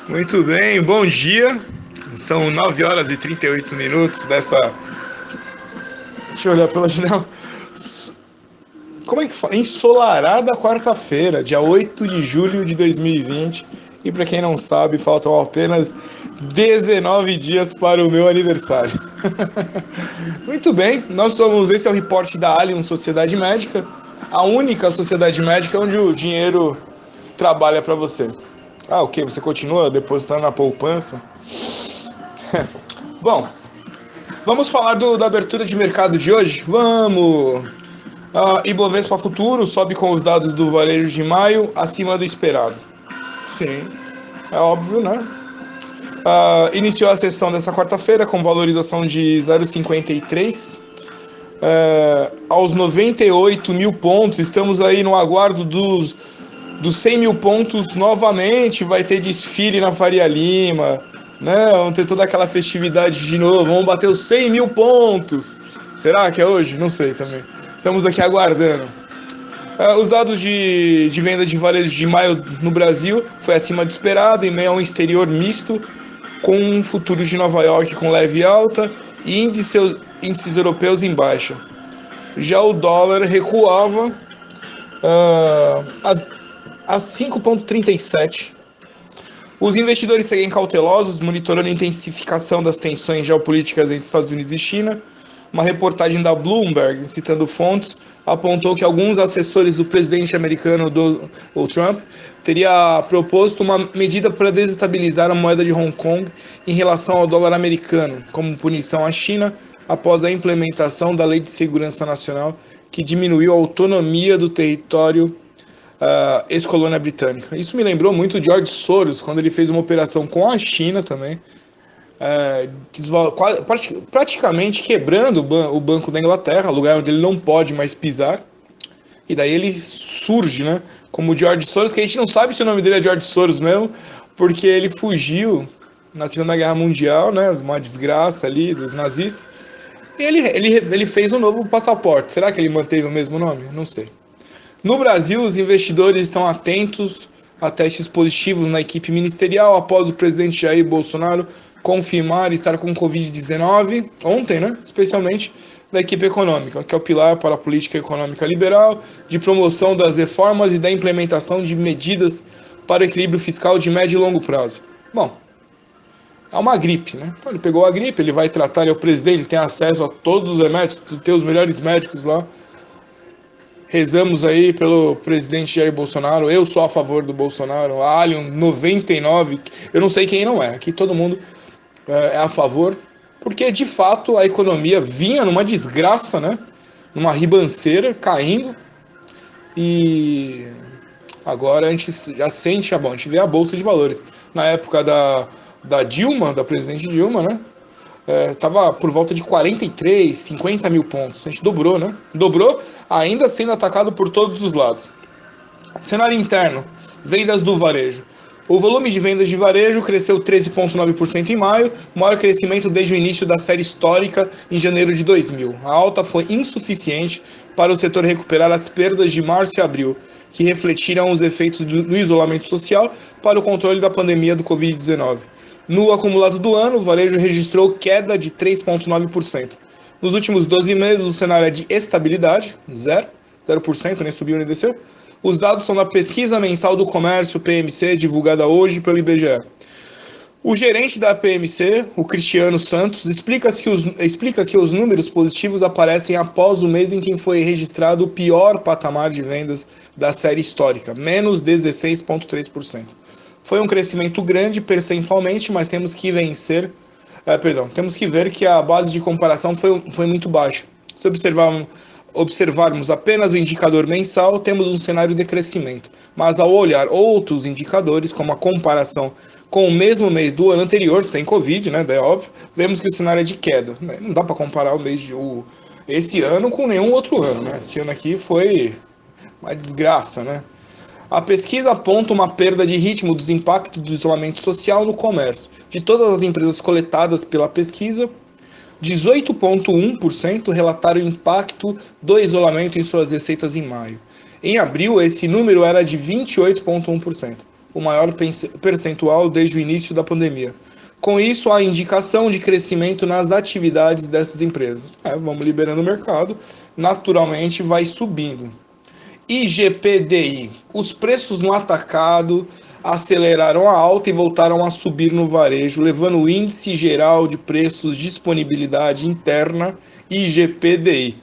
Muito bem, bom dia. São 9 horas e 38 minutos dessa. Deixa eu olhar pela janela. Como é que fala? Ensolarada quarta-feira, dia 8 de julho de 2020. E para quem não sabe, faltam apenas 19 dias para o meu aniversário. Muito bem, esse é o reporte da Allianz Sociedade Médica, a única sociedade médica onde o dinheiro trabalha para você. Ah, o que? Você continua depositando na poupança? Bom, vamos falar da abertura de mercado de hoje? Vamos! Ibovespa Futuro sobe com os dados do varejo de maio acima do esperado. Sim, é óbvio, né? Iniciou a sessão desta quarta-feira com valorização de 0,53 aos 98 mil pontos. Estamos aí no aguardo dos 100 mil pontos novamente. Vai ter desfile na Faria Lima, né? Vamos ter toda aquela festividade de novo. Vamos bater os 100 mil pontos. Será que é hoje? Não sei também. Estamos aqui aguardando. Os dados de venda de varejo de maio no Brasil foi acima do esperado, em meio a um exterior misto, com futuros de Nova York com leve alta e índices europeus em baixa. Já o dólar recuava a 5,37. Os investidores seguem cautelosos, monitorando a intensificação das tensões geopolíticas entre Estados Unidos e China. Uma reportagem da Bloomberg, citando fontes, apontou que alguns assessores do presidente americano Donald Trump teria proposto uma medida para desestabilizar a moeda de Hong Kong em relação ao dólar americano, como punição à China após a implementação da Lei de Segurança Nacional, que diminuiu a autonomia do território ex-colônia britânica. Isso me lembrou muito de George Soros, quando ele fez uma operação com a China também, praticamente quebrando o Banco da Inglaterra, lugar onde ele não pode mais pisar. E daí ele surge, né, como George Soros, que a gente não sabe se o nome dele é George Soros mesmo, porque ele fugiu na Segunda Guerra Mundial, né, uma desgraça ali dos nazistas, e ele fez um novo passaporte. Será que ele manteve o mesmo nome? Não sei. No Brasil, os investidores estão atentos a testes positivos na equipe ministerial após o presidente Jair Bolsonaro confirmar estar com Covid-19 ontem, né? Especialmente da equipe econômica, que é o pilar para a política econômica liberal, de promoção das reformas e da implementação de medidas para o equilíbrio fiscal de médio e longo prazo. Bom, é uma gripe, né? Então ele pegou a gripe, ele vai tratar, ele é o presidente, ele tem acesso a todos os remédios, tem os melhores médicos lá. Rezamos aí pelo presidente Jair Bolsonaro. Eu sou a favor do Bolsonaro. A Allianz 99. Eu não sei quem não é. Aqui todo mundo é a favor. Porque, de fato, a economia vinha numa desgraça, né? Numa ribanceira, caindo. E agora a gente já sente, a gente vê a Bolsa de Valores. Na época da Dilma, da presidente Dilma, né? Estava por volta de 43, 50 mil pontos. A gente dobrou, né? Dobrou, ainda sendo atacado por todos os lados. Cenário interno, vendas do varejo. O volume de vendas de varejo cresceu 13,9% em maio, maior crescimento desde o início da série histórica em janeiro de 2000. A alta foi insuficiente para o setor recuperar as perdas de março e abril, que refletiram os efeitos do isolamento social para o controle da pandemia do Covid-19. No acumulado do ano, o varejo registrou queda de 3,9%. Nos últimos 12 meses, o cenário é de estabilidade, 0%, nem subiu nem desceu. Os dados são da pesquisa mensal do comércio, PMC, divulgada hoje pelo IBGE. O gerente da PMC, o Cristiano Santos, explica que os números positivos aparecem após o mês em que foi registrado o pior patamar de vendas da série histórica, menos 16,3%. Foi um crescimento grande percentualmente, mas temos que ver que a base de comparação foi muito baixa. Se observarmos apenas o indicador mensal, temos um cenário de crescimento. Mas ao olhar outros indicadores, como a comparação com o mesmo mês do ano anterior, sem Covid, né, é óbvio, vemos que o cenário é de queda. Não dá para comparar esse ano com nenhum outro ano, né? Esse ano aqui foi uma desgraça, né? A pesquisa aponta uma perda de ritmo dos impactos do isolamento social no comércio. De todas as empresas coletadas pela pesquisa, 18,1% relataram o impacto do isolamento em suas receitas em maio. Em abril, esse número era de 28,1%. o maior percentual desde o início da pandemia. Com isso, há indicação de crescimento nas atividades dessas empresas. Vamos liberando o mercado, naturalmente vai subindo. IGPDI. Os preços no atacado aceleraram a alta e voltaram a subir no varejo, levando o Índice Geral de Preços Disponibilidade Interna, IGPDI.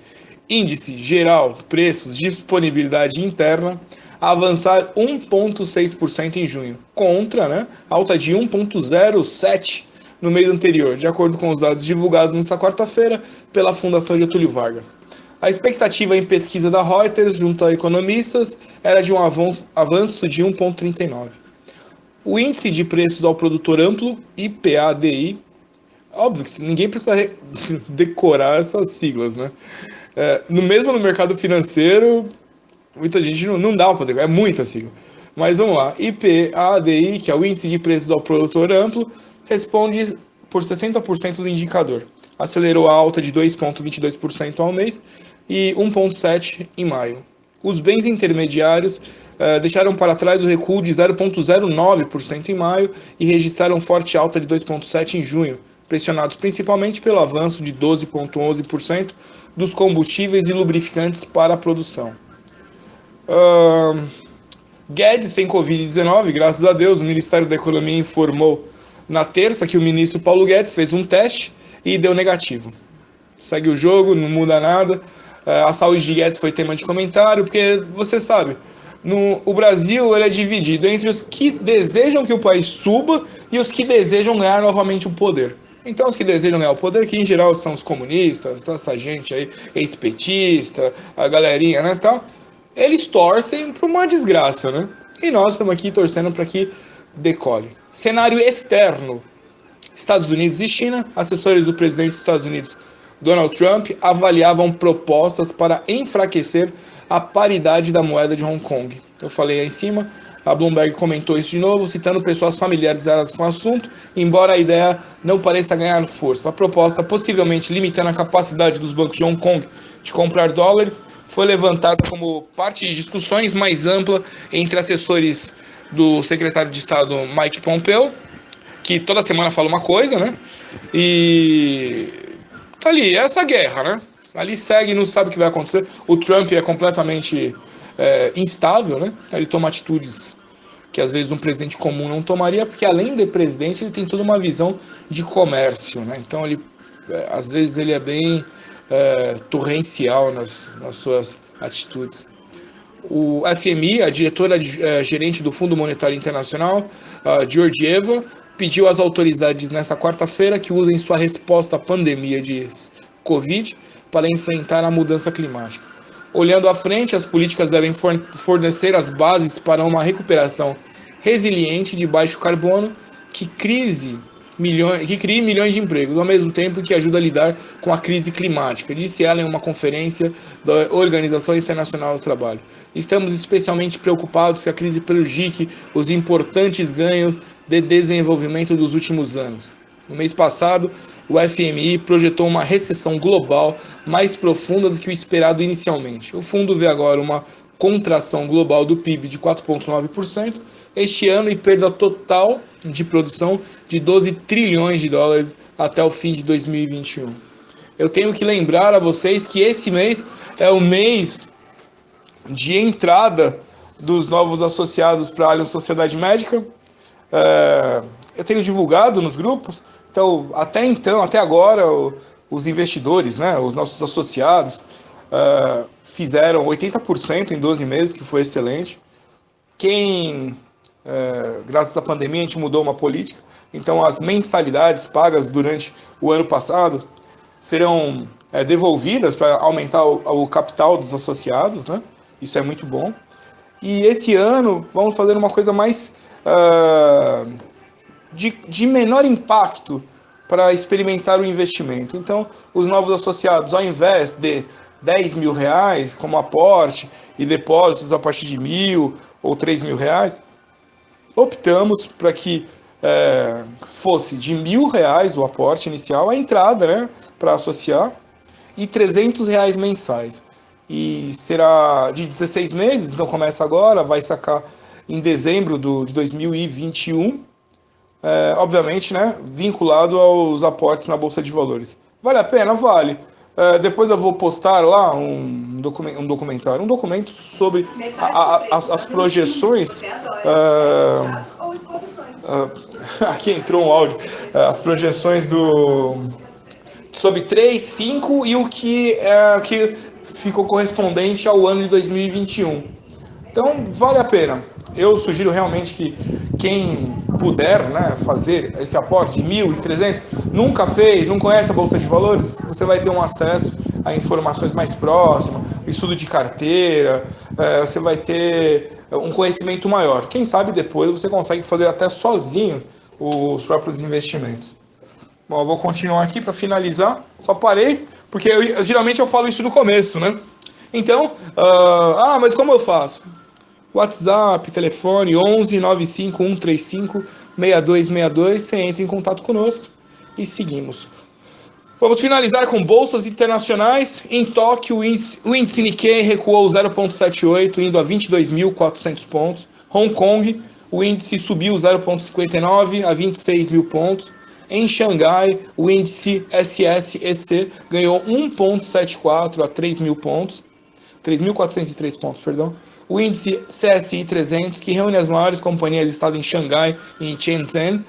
Índice Geral Preços Disponibilidade Interna, a avançar 1,6% em junho, contra alta de 1,07% no mês anterior, de acordo com os dados divulgados nesta quarta-feira pela Fundação Getúlio Vargas. A expectativa em pesquisa da Reuters, junto a economistas, era de um avanço de 1,39%. O Índice de Preços ao Produtor Amplo, IPADI, óbvio que ninguém precisa decorar essas siglas, né? No mercado financeiro, muita gente não dá para decorar, é muita sigla. Mas vamos lá, IPADI, que é o Índice de Preços ao Produtor Amplo, responde por 60% do indicador. Acelerou a alta de 2,22% ao mês e 1,7% em maio. Os bens intermediários deixaram para trás o recuo de 0,09% em maio e registraram forte alta de 2,7% em junho, pressionados principalmente pelo avanço de 12,11% dos combustíveis e lubrificantes para a produção. Guedes sem Covid-19, graças a Deus, o Ministério da Economia informou na terça que o ministro Paulo Guedes fez um teste e deu negativo. Segue o jogo, não muda nada. A saúde de Guedes foi tema de comentário, porque você sabe, o Brasil ele é dividido entre os que desejam que o país suba e os que desejam ganhar novamente o poder. Então os que desejam ganhar o poder, que em geral são os comunistas, essa gente aí, ex-petista, a galerinha, né, tal, eles torcem para uma desgraça, né? E nós estamos aqui torcendo para que decole. Cenário externo. Estados Unidos e China, assessores do presidente dos Estados Unidos, Donald Trump, avaliavam propostas para enfraquecer a paridade da moeda de Hong Kong. Eu falei aí em cima, a Bloomberg comentou isso de novo, citando pessoas familiarizadas com o assunto, embora a ideia não pareça ganhar força. A proposta, possivelmente limitando a capacidade dos bancos de Hong Kong de comprar dólares, foi levantada como parte de discussões mais amplas entre assessores do secretário de Estado Mike Pompeo, que toda semana fala uma coisa, né? E tá ali, essa guerra, né? Ali segue, não sabe o que vai acontecer. O Trump é completamente instável, né? Ele toma atitudes que às vezes um presidente comum não tomaria, porque além de presidente, ele tem toda uma visão de comércio, né? Então ele, às vezes ele é bem torrencial nas suas atitudes. O FMI, a diretora gerente do Fundo Monetário Internacional, Georgieva, pediu às autoridades nesta quarta-feira que usem sua resposta à pandemia de Covid para enfrentar a mudança climática. Olhando à frente, as políticas devem fornecer as bases para uma recuperação resiliente de baixo carbono que crie milhões de empregos, ao mesmo tempo que ajuda a lidar com a crise climática, disse ela em uma conferência da Organização Internacional do Trabalho. Estamos especialmente preocupados que a crise prejudique os importantes ganhos de desenvolvimento dos últimos anos. No mês passado, o FMI projetou uma recessão global mais profunda do que o esperado inicialmente. O fundo vê agora uma contração global do PIB de 4,9% este ano e perda total de produção de 12 trilhões de dólares até o fim de 2021. Eu tenho que lembrar a vocês que esse mês é o mês de entrada dos novos associados para a Allianz Sociedade Médica. Eu tenho divulgado nos grupos, até agora, os investidores, né, os nossos associados, fizeram 80% em 12 meses, que foi excelente. Graças à pandemia, a gente mudou uma política, então as mensalidades pagas durante o ano passado serão devolvidas para aumentar o capital dos associados, né? Isso é muito bom. E esse ano vamos fazer uma coisa mais de menor impacto para experimentar o investimento. Então, os novos associados, ao invés de R$10 mil como aporte e depósitos a partir de R$1.000 ou R$3.000, optamos para que fosse de R$1.000 o aporte inicial, a entrada, né, para associar, e R$300 mensais. E será de 16 meses, então começa agora, vai sacar em dezembro de 2021, obviamente, né, vinculado aos aportes na Bolsa de Valores. Vale a pena? Vale. Depois eu vou postar lá um documento sobre as projeções. Aqui entrou um áudio. As projeções sobre 3, 5 e o que ficou correspondente ao ano de 2021. Então, vale a pena. Eu sugiro realmente que quem puder, né, fazer esse aporte de 1.000, de 300, nunca fez, não conhece a Bolsa de Valores, você vai ter um acesso a informações mais próximas, estudo de carteira, você vai ter um conhecimento maior. Quem sabe depois você consegue fazer até sozinho os próprios investimentos. Bom, eu vou continuar aqui para finalizar. Só parei, porque geralmente eu falo isso no começo, né? Então, mas como eu faço? WhatsApp, telefone 11 95 135 6262. Você entra em contato conosco e seguimos. Vamos finalizar com bolsas internacionais. Em Tóquio, o índice Nikkei recuou 0,78, indo a 22.400 pontos. Hong Kong, o índice subiu 0,59 a 26.000 pontos. Em Xangai, o índice SSEC ganhou 1,74 a 3.000 pontos. 3.403 pontos, perdão. O índice CSI 300, que reúne as maiores companhias listadas em Xangai e em Shenzhen,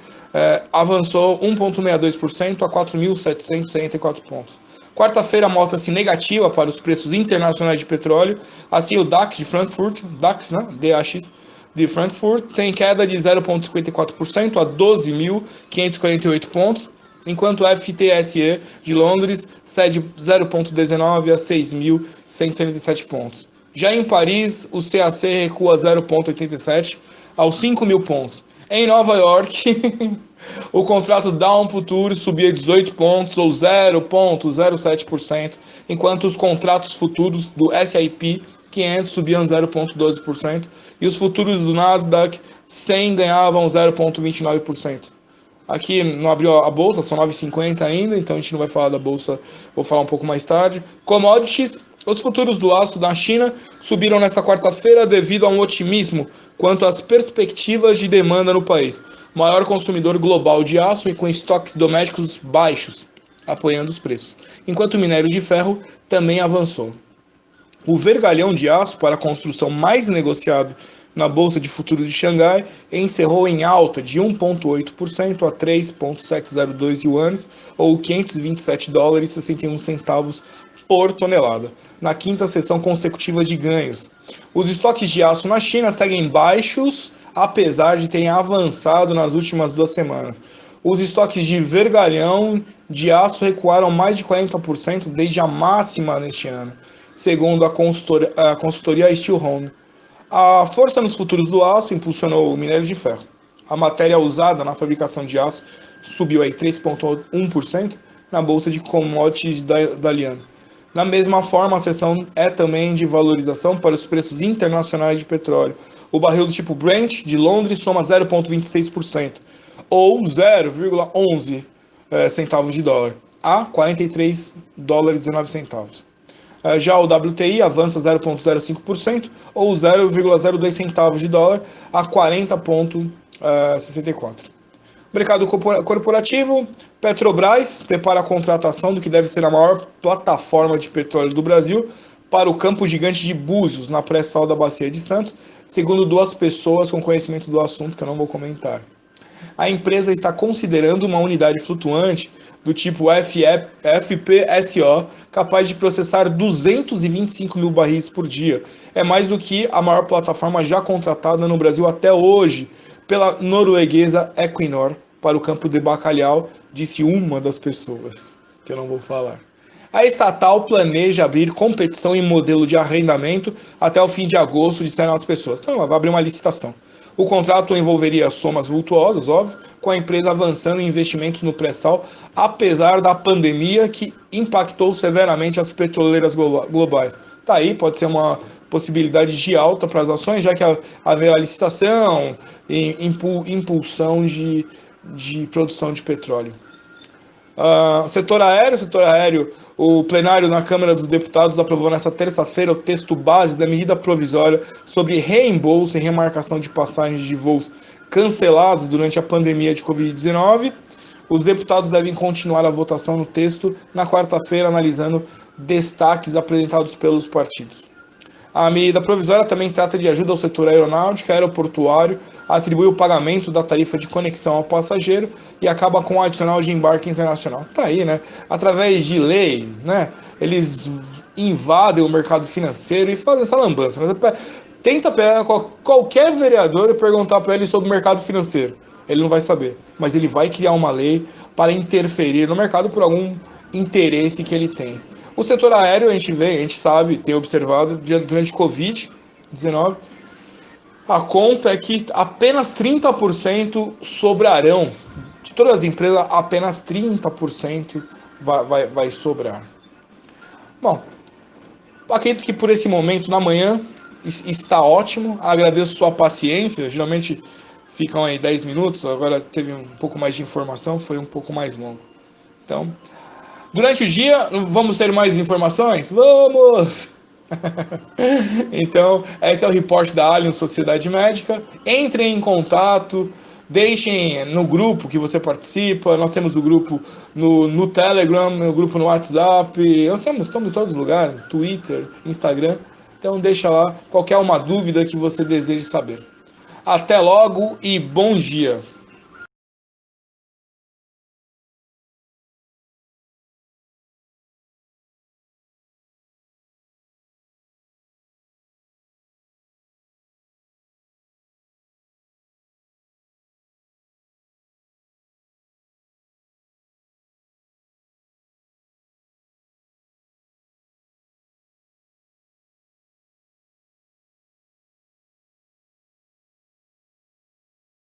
avançou 1,62% a 4.764 pontos. Quarta-feira mostra-se negativa para os preços internacionais de petróleo. Assim, o DAX de Frankfurt, DAX, né? DAX de Frankfurt, tem queda de 0,54% a 12.548 pontos, enquanto o FTSE de Londres cede 0,19% a 6.177 pontos. Já em Paris, o CAC recua 0,87% aos 5.000 pontos. Em Nova York, o contrato Dow futuro subia 18 pontos, ou 0,07%, enquanto os contratos futuros do S&P 500 subiam 0,12%, e os futuros do Nasdaq 100 ganhavam 0,29%. Aqui não abriu a bolsa, são 9h50 ainda, então a gente não vai falar da bolsa, vou falar um pouco mais tarde. Commodities, os futuros do aço da China subiram nesta quarta-feira devido a um otimismo quanto às perspectivas de demanda no país. Maior consumidor global de aço e com estoques domésticos baixos, apoiando os preços. Enquanto o minério de ferro também avançou. O vergalhão de aço para a construção mais negociado na Bolsa de Futuros de Xangai encerrou em alta de 1,8% a 3,702 yuanes, ou 527 dólares e 61 centavos por tonelada, na quinta sessão consecutiva de ganhos. Os estoques de aço na China seguem baixos, apesar de terem avançado nas últimas 2 semanas. Os estoques de vergalhão de aço recuaram mais de 40% desde a máxima neste ano, segundo a consultoria Steel Home. A força nos futuros do aço impulsionou o minério de ferro. A matéria usada na fabricação de aço subiu aí 3,1% na bolsa de commodities da Lian. Da mesma forma, a sessão é também de valorização para os preços internacionais de petróleo. O barril do tipo Brent de Londres soma 0,26%, ou 0,11 centavos de dólar, a 43 dólares e 19 centavos. Já o WTI avança 0,05%, ou 0,02 centavos de dólar, a 40,64. Mercado corporativo, Petrobras prepara a contratação do que deve ser a maior plataforma de petróleo do Brasil para o campo gigante de Búzios, na pré-sal da Bacia de Santos, segundo 2 pessoas com conhecimento do assunto, que eu não vou comentar. A empresa está considerando uma unidade flutuante do tipo FPSO, capaz de processar 225 mil barris por dia. É mais do que a maior plataforma já contratada no Brasil até hoje pela norueguesa Equinor para o campo de Bacalhau, disse uma das pessoas, que eu não vou falar. A estatal planeja abrir competição em modelo de arrendamento até o fim de agosto, disseram as pessoas. Então, ela vai abrir uma licitação. O contrato envolveria somas vultuosas, óbvio, com a empresa avançando em investimentos no pré-sal, apesar da pandemia que impactou severamente as petroleiras globais. Tá aí, pode ser uma possibilidade de alta para as ações, já que haverá licitação e impulsão de produção de petróleo. Setor aéreo, o plenário na Câmara dos Deputados aprovou nesta terça-feira o texto base da medida provisória sobre reembolso e remarcação de passagens de voos cancelados durante a pandemia de Covid-19. Os deputados devem continuar a votação no texto na quarta-feira, analisando destaques apresentados pelos partidos. A medida provisória também trata de ajuda ao setor aeronáutico e aeroportuário, atribui o pagamento da tarifa de conexão ao passageiro e acaba com o adicional de embarque internacional. Tá aí, né? Através de lei, né? Eles invadem o mercado financeiro e fazem essa lambança. Né? Tenta pegar qualquer vereador e perguntar para ele sobre o mercado financeiro. Ele não vai saber, mas ele vai criar uma lei para interferir no mercado por algum interesse que ele tem. O setor aéreo, a gente sabe, tem observado, durante Covid-19, a conta é que apenas 30% sobrarão. De todas as empresas, apenas 30% vai sobrar. Bom, acredito que por esse momento, na manhã, está ótimo. Agradeço sua paciência. Geralmente ficam aí 10 minutos, agora teve um pouco mais de informação, foi um pouco mais longo. Então, durante o dia, vamos ter mais informações? Vamos! Então, esse é o reporte da Allianz Sociedade Médica. Entrem em contato, deixem no grupo que você participa. Nós temos o grupo no Telegram, o grupo no WhatsApp. Estamos em todos os lugares, Twitter, Instagram. Então, deixa lá qualquer uma dúvida que você deseje saber. Até logo e bom dia!